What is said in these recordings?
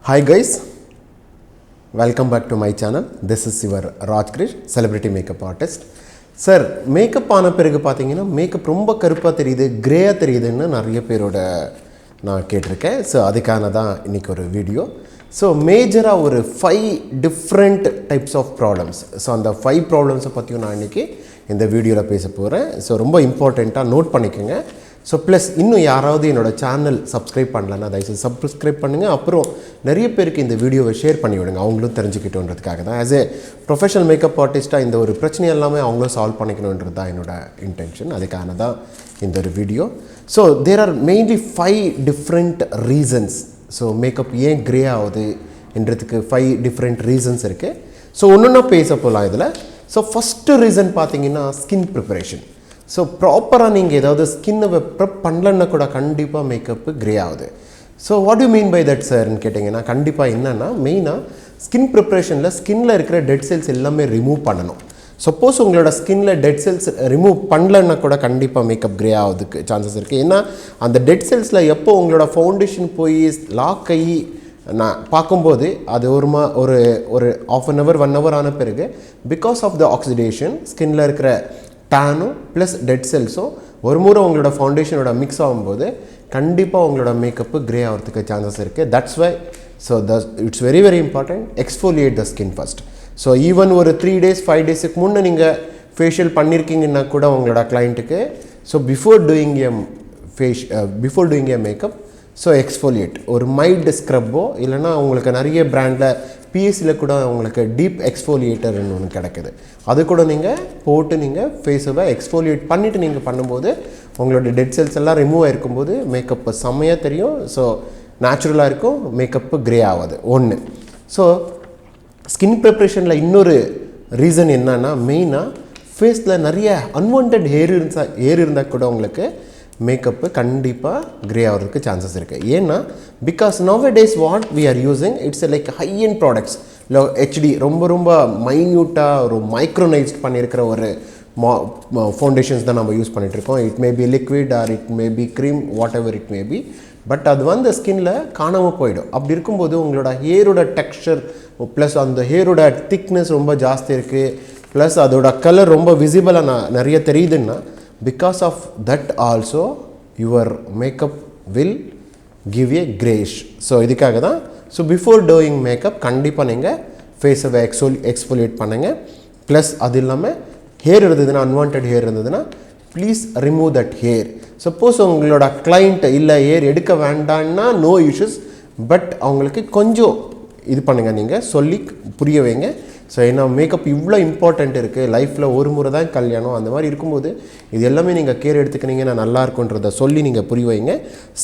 Hi guys, welcome back to my channel. This is your Krish, celebrity makeup artist. Sir, makeup ஆன பிறகு பாத்தீங்கன்னா makeup ரொம்ப கருப்பா தெரியுது, கிரேயா தெரியுதுன்னு நிறைய பேரோட நான் கேட்டிருக்கேன். ஸோ அதுக்கான தான் இன்னைக்கு ஒரு வீடியோ. ஸோ மேஜராக ஒரு 5 different types of problems. So அந்த 5 ப்ராப்ளம்ஸை பற்றியும் நான் இன்றைக்கி இந்த வீடியோவில் பேச போகிறேன். ஸோ ரொம்ப இம்பார்ட்டண்ட்டாக நோட் பண்ணிக்கோங்க. ஸோ ப்ளஸ் இன்னும் யாராவது என்னோடய சேனல் சப்ஸ்கிரைப் பண்ணலன்னா தயவுசெய்து சப்ஸ்கிரைப் பண்ணுங்கள். அப்புறம் நிறைய பேருக்கு இந்த வீடியோவை ஷேர் பண்ணி விடுங்க, அவங்களும் தெரிஞ்சுக்கிட்டோன்றதுக்காக தான். ஆஸ் ஏ ப்ரொஃபஷனல் மேக்கப் ஆர்டிஸ்ட்டாக இந்த ஒரு பிரச்சனை எல்லாமே அவங்களும் சால்வ் பண்ணிக்கணுன்றது தான் என்னோடய இன்டென்ஷன். அதுக்கான தான் இந்த ஒரு வீடியோ. So there are mainly 5 different reasons. So makeup ஏன் க்ரே ஆகுது என்றதுக்கு 5 டிஃப்ரெண்ட் ரீசன்ஸ் இருக்குது. ஸோ ஒன்றுன்னா பேச போகலாம் இதில். ஸோ ஃபஸ்ட்டு ரீசன் பார்த்தீங்கன்னா ஸ்கின் ப்ரிப்பரேஷன். ஸோ ப்ராப்பராக நீங்கள் ஏதாவது ஸ்கின்னை ப்ரெப் பண்ணலன்னா கூட கண்டிப்பாக மேக்கப்பு க்ரே ஆகுது. So what you mean by that சார்ன்னு கேட்டிங்கன்னா கண்டிப்பாக என்னென்னா மெயினாக ஸ்கின் ப்ரிப்பரேஷனில் ஸ்கின்னில் இருக்கிற டெட் செல்ஸ் எல்லாமே ரிமூவ் பண்ணணும். சப்போஸ் உங்களோட ஸ்கின்னில் டெட் செல்ஸ் ரிமூவ் பண்ணலன்னா கூட கண்டிப்பாக மேக்கப் க்ரே ஆகுதுக்கு சான்சஸ் இருக்குது. ஏன்னா அந்த டெட் செல்ஸில் எப்போ உங்களோட ஃபவுண்டேஷன் போய் லாக் ஆகி நான் பார்க்கும்போது அது ஒரு ½ an hour 1 hour ஆன பிறகு பிகாஸ் ஆஃப் த ஆக்சிடேஷன் ஸ்கின்னில் இருக்கிற டேனும் ப்ளஸ் டெட் செல்ஸும் ஒரு முறை உங்களோட ஃபவுண்டேஷனோட மிக்ஸ் ஆகும்போது கண்டிப்பாக உங்களோட மேக்கப்பு க்ரே ஆகிறதுக்கு சான்சஸ் இருக்குது. That's why so it's very very important exfoliate the skin first. So even ஒரு 3 days 5 daysக்கு முன்னே நீங்கள் ஃபேஷியல் பண்ணியிருக்கீங்கன்னா கூட உங்களோட கிளைண்ட்டுக்கு so before doing a makeup so exfoliate ஒரு மைல்டு ஸ்க்ரப்போ இல்லைனா உங்களுக்கு நிறைய பிராண்டில் பிஎஸ்சியில் கூட உங்களுக்கு டீப் எக்ஸ்ஃபோலியேட்டர்னு ஒன்று கிடைக்குது. அது கூட நீங்கள் போட்டு நீங்கள் ஃபேஸை எக்ஸ்ஃபோலியேட் பண்ணிவிட்டு நீங்கள் பண்ணும்போது உங்களோட டெட் செல்ஸ் எல்லாம் ரிமூவ் ஆகிருக்கும்போது மேக்கப்பு செம்மையாக தெரியும். ஸோ நேச்சுரலாக இருக்கும், மேக்கப்பு க்ரே ஆகாது ஒன்று. ஸோ ஸ்கின் ப்ரிப்ரேஷனில் இன்னொரு ரீசன் என்னன்னா மெயினாக ஃபேஸில் நிறைய அன்வான்ட் ஹேர் இருந்தால் கூட உங்களுக்கு மேக்கப்பு கண்டிப்பாக க்ரே ஆகிறதுக்கு சான்சஸ் இருக்குது. ஏன்னா because nowadays what we are using it's like high end products இல்லை ஹெச்டி ரொம்ப மைன்யூட்டாக ஒரு மைக்ரோனைஸ்ட் பண்ணியிருக்கிற ஒரு ஃபவுண்டேஷன்ஸ் தான் நம்ம யூஸ் பண்ணிகிட்ருக்கோம். It may be liquid R it may be cream what ever it may be. But அது ஸ்கின்னில் காணாமல் போயிடும். அப்படி இருக்கும்போது உங்களோட ஹேரோட டெக்ஸ்சர் ப்ளஸ் அந்த ஹேரோட திக்னஸ் ரொம்ப ஜாஸ்தி இருக்குது, ப்ளஸ் அதோட கலர் ரொம்ப விசிபிளாக நிறைய தெரியுதுன்னா because of that also your makeup will give a grayish. So இதுக்காக தான் ஸோ பிஃபோர் டூயிங் மேக்கப் கண்டிப்பாக நீங்கள் ஃபேஸை எக்ஸ்ஃபோலியேட் பண்ணுங்கள். ப்ளஸ் அது இல்லாமல் ஹேர் இருந்ததுன்னா அன்வான்ட் ஹேர் இருந்ததுன்னா please remove that hair. Suppose உங்களோட கிளைண்ட் இல்லை ஹேர் எடுக்க வேண்டான்னா நோ இஷ்யூஸ், பட் அவங்களுக்கு கொஞ்சம் இது பண்ணுங்கள், நீங்கள் சொல்லி புரிய வைங்க. ஸோ ஏன்னா மேக்கப் இவ்வளோ இம்பார்ட்டண்ட் இருக்குது, லைஃப்பில் ஒரு முறை தான் கல்யாணம், அந்த மாதிரி இருக்கும்போது இது எல்லாமே நீங்கள் கேர் எடுத்துக்கினீங்கன்னா நல்லா இருக்குன்றதை சொல்லி நீங்கள் புரிய வைங்க.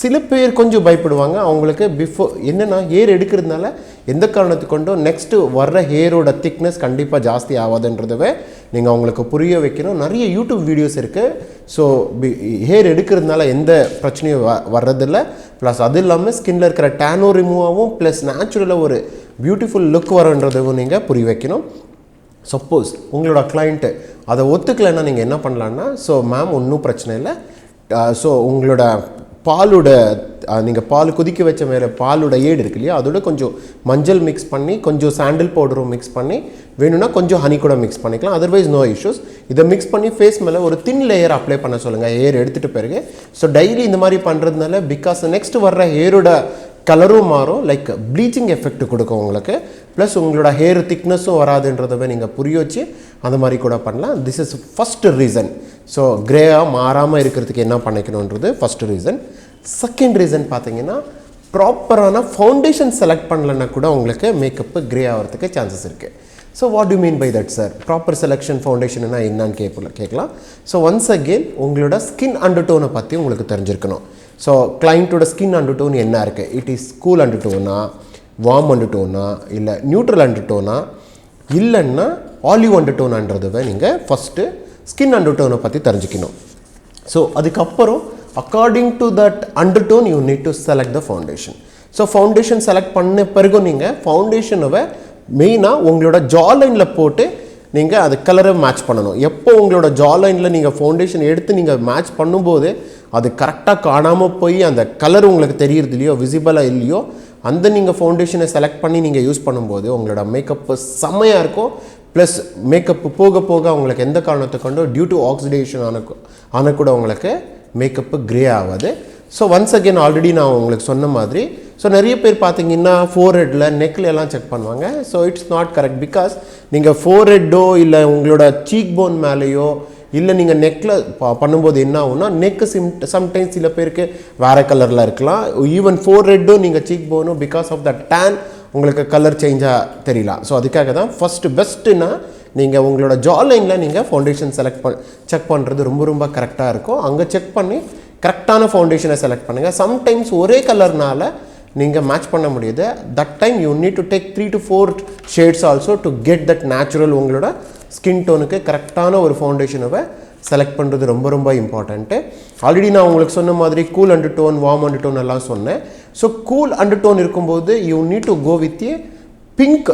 சில பேர் கொஞ்சம் பயப்படுவாங்க. அவங்களுக்கு பிஃபோர் என்னென்னா ஹேர் எடுக்கிறதுனால எந்த காரணத்துக்கு கொண்டும் நெக்ஸ்ட்டு வர்ற ஹேரோட திக்னஸ் கண்டிப்பாக ஜாஸ்தி ஆகாதுன்றதவே நீங்கள் அவங்களுக்கு புரிய வைக்கணும். நிறைய யூடியூப் வீடியோஸ் இருக்குது. ஸோ ஹேர் எடுக்கிறதுனால எந்த பிரச்சனையும் வர்றதில்லை. ப்ளஸ் அது இல்லாமல் ஸ்கின்னில் இருக்கிற டேனோ ரிமூவ் ஆகும், ப்ளஸ் நேச்சுரலாக ஒரு பியூட்டிஃபுல் லுக் வரன்றதும் நீங்கள் புரிய வைக்கணும். சப்போஸ் உங்களோட கிளைண்ட்டு அதை ஒத்துக்கலைன்னா நீங்கள் என்ன பண்ணலான்னா ஸோ மேம் ஒன்றும் பிரச்சனை இல்லை, ஸோ உங்களோட பாலோட நீங்கள் பால் கொதிக்க வச்ச மேலே பாலோட ஏடு இருக்கு இல்லையா, அதோட கொஞ்சம் மஞ்சள் மிக்ஸ் பண்ணி கொஞ்சம் சாண்டில் பவுடரும் மிக்ஸ் பண்ணி வேணும்னா கொஞ்சம் ஹனி கூட மிக்ஸ் பண்ணிக்கலாம். Otherwise no issues. இதை மிக்ஸ் பண்ணி ஃபேஸ் மேலே ஒரு தின் லேயர் அப்ளை பண்ண சொல்லுங்கள் ஹேர் எடுத்துகிட்டு பிறகு. ஸோ டெய்லி இந்த மாதிரி பண்ணுறதுனால பிகாஸ் நெக்ஸ்ட் வர்ற ஹேரோட கலரும் மாறும், லைக் ப்ளீச்சிங் எஃபெக்ட் கொடுக்கும் உங்களுக்கு. ப்ளஸ் உங்களோட ஹேர் திக்னஸும் வராதுன்றதவே நீங்கள் புரிய வச்சு அந்த மாதிரி கூட பண்ணலாம். This is first reason. So க்ரேயாக மாறாமல் இருக்கிறதுக்கு என்ன பண்ணிக்கணுன்றது ஃபஸ்ட்டு ரீசன். செகண்ட் ரீசன் பார்த்தீங்கன்னா ப்ராப்பரான ஃபவுண்டேஷன் செலக்ட் பண்ணலன்னா கூட உங்களுக்கு மேக்கப்பு க்ரே ஆகிறதுக்கு சான்சஸ் இருக்குது. So what you mean by that sir? Proper selection ஃபவுண்டேஷன்னா என்னன்னு கேட்கலாம். ஸோ ஒன்ஸ் அகெயின் உங்களோட ஸ்கின் அண்டர்டோனை பற்றி உங்களுக்கு தெரிஞ்சிருக்கணும். ஸோ கிளைண்ட்டோட ஸ்கின் அண்டர்டோன் என்ன இருக்குது? இட் இஸ் கூல் அண்டர்டோனா, வார்ம் அண்டர்டோனா, இல்லை நியூட்ரல் அண்டர்டோனா, இல்லைன்னா ஆலிவ் அண்டர்டோனான்றதை நீங்கள் ஃபஸ்ட்டு ஸ்கின் அண்டர்டோனை பற்றி தெரிஞ்சுக்கணும். ஸோ அதுக்கப்புறம் according to that undertone you need to select the foundation. So foundation select பண்ண பிறகு நீங்கள் ஃபவுண்டேஷனை மெயினாக உங்களோட ஜாலைனில் போட்டு நீங்கள் அது கலரை மேட்ச் பண்ணணும். எப்போ உங்களோட ஜாலைனில் நீங்கள் ஃபவுண்டேஷன் எடுத்து நீங்கள் மேட்ச் பண்ணும்போது அது கரெக்டாக காணாமல் போய் அந்த கலர் உங்களுக்கு தெரியுறது இல்லையோ, விசிபிளாக இல்லையோ, அந்த நீங்கள் ஃபவுண்டேஷனை செலக்ட் பண்ணி நீங்கள் யூஸ் பண்ணும்போது உங்களோட மேக்கப்பு செம்மையாக இருக்கும். ப்ளஸ் மேக்கப் போக போக உங்களுக்கு எந்த காரணத்தை கொண்டோ டியூ டு ஆக்சிடேஷன் ஆன கூட உங்களுக்கு மேக்கப்பு க்ரே ஆகாது. ஸோ ஒன்ஸ் அகெயின் ஆல்ரெடி நான் உங்களுக்கு சொன்ன மாதிரி ஸோ நிறைய பேர் பார்த்தீங்கன்னா ஃபோர்ஹெட்டில் நெக்கில் எல்லாம் செக் பண்ணுவாங்க. So it's not correct. Because நீங்கள் ஃபோர்ஹெட்டோ இல்லை உங்களோட சீக் போன் மேலேயோ இல்லை நீங்கள் நெக்கில் பண்ணும்போது என்ன ஆகும்னா நெக்கு சம்டைம்ஸ் சில பேருக்கு வேறு கலரில் இருக்கலாம். ஈவன் ஃபோர்ஹெட்டும் நீங்கள் சீக் போனும் பிகாஸ் ஆஃப் த டேன் உங்களுக்கு கலர் சேஞ்சாக தெரியலாம். ஸோ அதுக்காக தான் ஃபஸ்ட்டு பெஸ்ட்டுன்னா நீங்கள் உங்களோட ஜாலைனில் நீங்கள் ஃபவுண்டேஷன் செக் பண்ணுறது ரொம்ப ரொம்ப கரெக்டாக இருக்கும். அங்கே செக் பண்ணி கரெக்டான ஃபவுண்டேஷனை செலக்ட் பண்ணுங்கள். சம்டைம்ஸ் ஒரே கலர்னால் நீங்கள் மேட்ச் பண்ண முடியுது. That time you need to take 3 to 4 shades also to get that natural உங்களோட ஸ்கின் டோனுக்கு கரெக்டான ஒரு ஃபவுண்டேஷனை செலக்ட் பண்ணுறது ரொம்ப ரொம்ப இம்பார்ட்டண்ட்டு. ஆல்ரெடி நான் உங்களுக்கு சொன்ன மாதிரி cool undertone, warm undertone எல்லாம் சொன்னேன். ஸோ கூல் அண்டர் டோன் இருக்கும்போது you need to go with a pink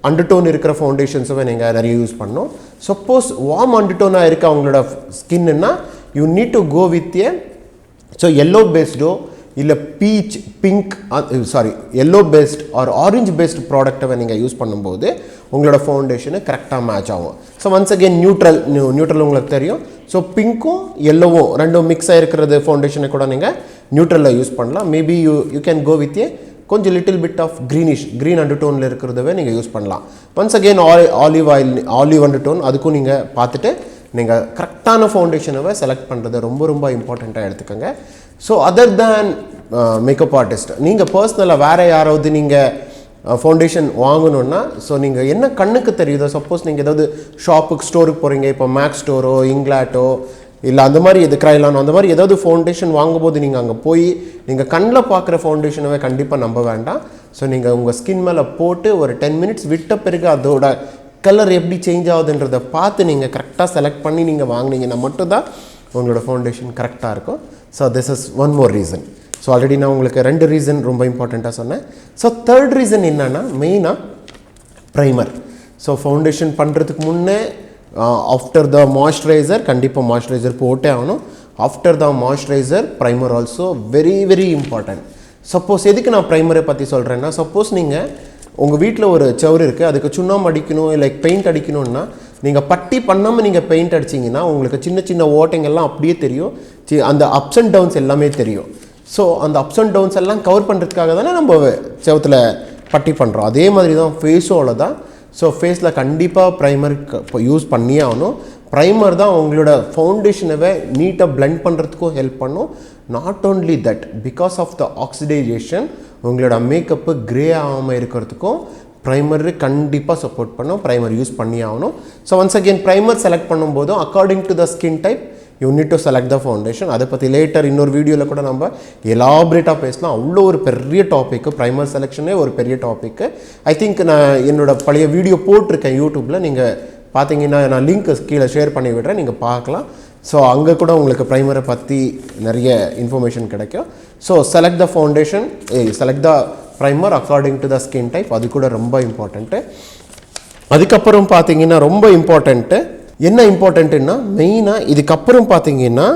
undertone இருக்கிற ஃபவுண்டேஷன்ஸை நீங்கள் நிறைய யூஸ் பண்ணணும். சப்போஸ் வார்ம் அண்டர் டோனாக இருக்க அவங்களோட ஸ்கின்னுன்னா you need to go with a so yellow பேஸ்டோ இல்லை peach pink yellow based or orange based ப்ராடக்ட்டை நீங்கள் யூஸ் பண்ணும்போது உங்களோட ஃபவுண்டேஷனு கரெக்டாக மேட்ச் ஆகும். ஸோ ஒன்ஸ் அகெயின் நியூட்ரல் உங்களுக்கு தெரியும். ஸோ பிங்க்கும் எல்லோவும் ரெண்டும் மிக்ஸ் ஆகிருக்கிறது ஃபவுண்டேஷனை கூட நீங்கள் நியூட்ரலில் யூஸ் பண்ணலாம். Maybe you can go with a கொஞ்சம் லிட்டில் பிட் ஆஃப் க்ரீன் அண்டர் டோனில் இருக்கிறதவே நீங்கள் யூஸ் பண்ணலாம். Once again olive undertone அதுக்கும் நீங்கள் பார்த்துட்டு நீங்கள் கரெக்டான ஃபவுண்டேஷனை செலக்ட் பண்ணுறது ரொம்ப ரொம்ப இம்பார்ட்டண்ட்டாக எடுத்துக்கோங்க. So other than makeup artist நீங்கள் பர்சனலாக வேறு யாராவது நீங்கள் ஃபவுண்டேஷன் வாங்கணுன்னா ஸோ நீங்கள் என்ன கண்ணுக்கு தெரியுதோ, சப்போஸ் நீங்கள் ஏதாவது ஷாப்புக்கு ஸ்டோருக்கு போகிறீங்க, இப்போ மேக்ஸ் ஸ்டோரோ இங்லாட்டோ இல்லை அந்த மாதிரி எது கிரைலானோ அந்த மாதிரி ஏதாவது ஃபவுண்டேஷன் வாங்கும்போது நீங்கள் அங்கே போய் நீங்கள் கண்ணில் பார்க்குற ஃபவுண்டேஷனவே கண்டிப்பாக நம்ப வேண்டாம். ஸோ நீங்கள் உங்கள் ஸ்கின் மேலே போட்டு ஒரு 10 minutes விட்ட பிறகு அதோட கலர் எப்படி சேஞ்ச் ஆகுதுன்றதை பார்த்து நீங்கள் கரெக்டாக செலக்ட் பண்ணி நீங்கள் வாங்கினீங்கன்னா மட்டும்தான் உங்களோட ஃபவுண்டேஷன் கரெக்டாக இருக்கும். So this is one more reason. So already நான் உங்களுக்கு 2 ரீசன் ரொம்ப இம்பார்ட்டண்ட்டாக சொன்னேன். ஸோ தேர்ட் ரீசன் என்னென்னா மெயினாக ப்ரைமர். ஸோ ஃபவுண்டேஷன் பண்ணுறதுக்கு முன்னே ஆஃப்டர் த மாய்ஸ்சரைசர் கண்டிப்பாக மாய்ஸ்சரைசர் போட்டே ஆகணும். After the moisturiser primer also very very important. Suppose எதுக்கு நான் ப்ரைமரை பற்றி சொல்கிறேன்னா, சப்போஸ் நீங்கள் உங்கள் வீட்டில் ஒரு சவுறு இருக்குது, அதுக்கு சுண்ணாம்பு அடிக்கணும் இல்லை பெயிண்ட் அடிக்கணும்னா நீங்கள் பட்டி பண்ணாமல் நீங்கள் பெயிண்ட் அடிச்சிங்கன்னா உங்களுக்கு சின்ன சின்ன ஓட்டைங்கள்லாம் அப்படியே தெரியும், அந்த அப்ஸ் அண்ட் டவுன்ஸ் எல்லாமே தெரியும். ஸோ அந்த அப்ஸ் அண்ட் டவுன்ஸ் எல்லாம் கவர் பண்ணுறதுக்காக தானே நம்ம செவத்தில் பட்டி பண்ணுறோம். அதே மாதிரி தான் ஃபேஸோட தான். ஸோ ஃபேஸில் கண்டிப்பாக ப்ரைமர் யூஸ் பண்ணியே ஆகணும். ப்ரைமர் தான் உங்களோட ஃபவுண்டேஷனை நீட்டாக பிளெண்ட் பண்ணுறதுக்கும் ஹெல்ப் பண்ணும். Not only that, because of the oxidisation உங்களோட மேக்கப்பு க்ரே ஆகாமல் இருக்கிறதுக்கும் ப்ரைமர் கண்டிப்பாக சப்போர்ட் பண்ணும். ப்ரைமர் யூஸ் பண்ணி ஆகணும். So once again primer select பண்ணும்போதும் according to the skin type you need to select the foundation. அதை பற்றி லேட்டர் இன்னொரு வீடியோவில் கூட நம்ம எலாபரேட்டாக பேசலாம். அவ்வளோ ஒரு பெரிய டாப்பிக்கு, ப்ரைமர் செலெக்ஷனே ஒரு பெரிய டாப்பிக்கு. ஐ திங்க் நான் என்னோடய பழைய வீடியோ போட்டிருக்கேன் யூடியூப்பில், நீங்கள் பார்த்தீங்கன்னா நான் லிங்க் கீழே ஷேர் பண்ணி விடுறேன், நீங்கள் பார்க்கலாம். ஸோ அங்கே கூட உங்களுக்கு ப்ரைமரை பற்றி நிறைய இன்ஃபர்மேஷன் கிடைக்கும். So select the foundation, select the primer according to the skin type, அது கூட ரொம்ப இம்பார்ட்டண்ட்டு. அதுக்கப்புறம் பார்த்தீங்கன்னா ரொம்ப இம்பார்ட்டண்ட்டு என்ன இம்பார்ட்டண்ட்டுன்னா மெயினாக இதுக்கப்புறம் பார்த்தீங்கன்னா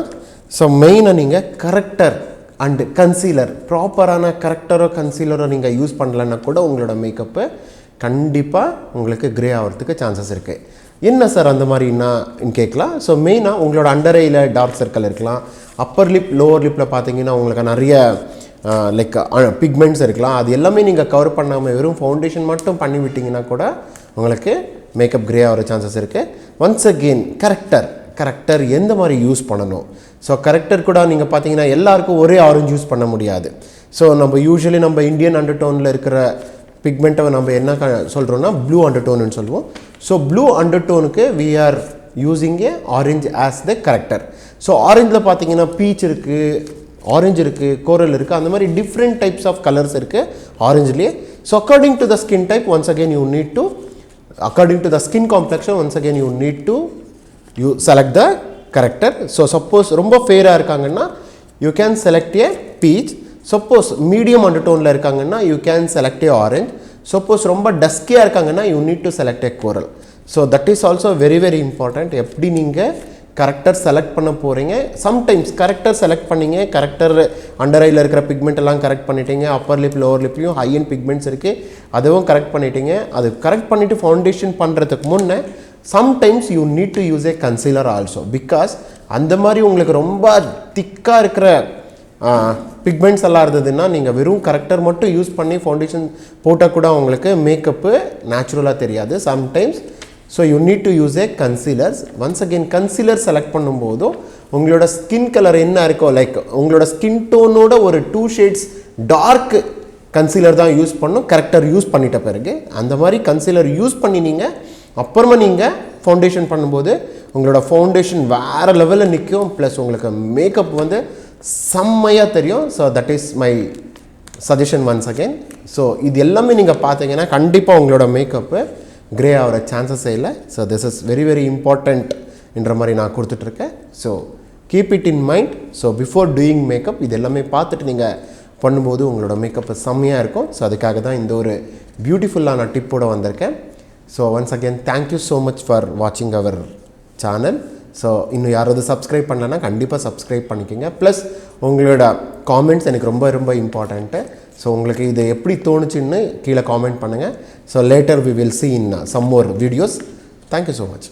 ஸோ மெயினாக நீங்கள் கரெக்டர் அண்டு கன்சீலர், ப்ராப்பரான கரெக்டரோ கன்சீலரோ நீங்கள் யூஸ் பண்ணலன்னா கூட உங்களோட மேக்கப்பு கண்டிப்பாக உங்களுக்கு க்ரே ஆகிறதுக்கு சான்சஸ் இருக்குது. என்ன சார் அந்த மாதிரின்னு கேட்கலாம். ஸோ மெயினாக உங்களோட அண்டர் ஐயில் டார்க் சர்க்கிள் இருக்கலாம், அப்பர் லிப் லோவர் லிப்பில் பார்த்தீங்கன்னா உங்களுக்கு நிறைய லைக் பிக்மெண்ட்ஸ் இருக்கலாம். அது எல்லாமே நீங்கள் கவர் பண்ணாமல் வெறும் ஃபவுண்டேஷன் மட்டும் பண்ணி விட்டிங்கன்னா கூட உங்களுக்கு மேக்கப் க்ரே ஆகிற சான்சஸ் இருக்குது. ஒன்ஸ் அகெயின் கரெக்டர் எந்த மாதிரி யூஸ் பண்ணணும். ஸோ கரெக்டர் கூட நீங்கள் பார்த்தீங்கன்னா எல்லாருக்கும் ஒரே ஆரஞ்சு யூஸ் பண்ண முடியாது. ஸோ நம்ம யூஸ்வலி நம்ம இந்தியன் அண்டர் டோனில் இருக்கிற பிக்மெண்ட்டை நம்ம என்ன சொல்கிறோன்னா ப்ளூ அண்டர் டோன்னு சொல்லுவோம். ஸோ ப்ளூ அண்டர் டோனுக்கு we are using a orange as the corrector. So ஆரஞ்சில் பார்த்தீங்கன்னா பீச் இருக்குது, ஆரஞ்சு இருக்குது, கோரல் இருக்குது, அந்த மாதிரி டிஃப்ரெண்ட் டைப்ஸ் ஆஃப் கலர்ஸ் இருக்குது ஆரஞ்சுலேயே. So according to the skin type once again you need to, according to the skin complexion once again you need to select the corrector. So suppose ரொம்ப ஃபேராக இருக்காங்கன்னா you can select a peach. suppose medium undertone இருக்காங்கன்னா you can select a orange. suppose ரொம்ப டஸ்கியாக இருக்காங்கன்னா you need to select a coral. so that is also very very important. எப்படி நீங்கள் character select பண்ண போகிறீங்க. Sometimes corrector select பண்ணிங்க, corrector அண்டர் ஐயில் இருக்கிற பிக்மெண்ட் எல்லாம் கரெக்ட் பண்ணிட்டீங்க, அப்பர் லிப் லோவர் லிப்லையும் ஹை அண்ட் பிக்மெண்ட்ஸ் இருக்குது, அதுவும் கரெக்ட் பண்ணிட்டீங்க. அது கரெக்ட் பண்ணிவிட்டு ஃபவுண்டேஷன் பண்ணுறதுக்கு முன்னே sometimes you need to use A concealer also. Because அந்த மாதிரி உங்களுக்கு ரொம்ப திக்காக இருக்கிற பிக்மெண்ட்ஸ் எல்லாம் இருந்ததுன்னா நீங்கள் வெறும் கரெக்டர் மட்டும் யூஸ் பண்ணி ஃபவுண்டேஷன் போட்டால் கூட உங்களுக்கு மேக்கப்பு நேச்சுரலாக தெரியாது sometimes. So you need to use A concealers. Once again concealer select பண்ணும்போதும் உங்களோட ஸ்கின் கலர் என்ன இருக்கோ, லைக் உங்களோட ஸ்கின் டோனோட ஒரு 2 ஷேட்ஸ் டார்க் கன்சீலர் தான் யூஸ் பண்ணணும் கரெக்டர் யூஸ் பண்ணிட்ட பிறகு. அந்த மாதிரி கன்சீலர் யூஸ் பண்ணி நீங்கள் அப்புறமா நீங்கள் ஃபவுண்டேஷன் பண்ணும்போது உங்களோட ஃபவுண்டேஷன் வேறு லெவலில் நிற்கும். ப்ளஸ் உங்களுக்கு மேக்கப் வந்து செம்மையாக தெரியும். So that is my suggestion once again. So இது எல்லாமே நீங்கள் பார்த்தீங்கன்னா கண்டிப்பாக உங்களோட மேக்கப்பு கிரே ஆகிற சான்சஸே இல்லை. So this is very very important என்ற மாதிரி நான் கொடுத்துட்ருக்கேன். So keep it in mind. So before doing makeup இது எல்லாமே பார்த்துட்டு நீங்கள் பண்ணும்போது உங்களோட மேக்கப் செம்மையாக இருக்கும். ஸோ அதுக்காக தான் இந்த ஒரு பியூட்டிஃபுல்லான டிப்போடு வந்திருக்கேன். So once again thank you so much for வாட்சிங் அவர் சேனல். ஸோ இன்னும் யாராவது சப்ஸ்கிரைப் பண்ணலன்னா கண்டிப்பாக சப்ஸ்கிரைப் பண்ணிக்கோங்க. ப்ளஸ் உங்களோட காமெண்ட்ஸ் எனக்கு ரொம்ப ரொம்ப இம்பார்ட்டண்ட்டு. ஸோ உங்களுக்கு இது எப்படி தோணுச்சுன்னு கீழே காமெண்ட் பண்ணுங்கள். So later we will see in some more videos. Thank you so much.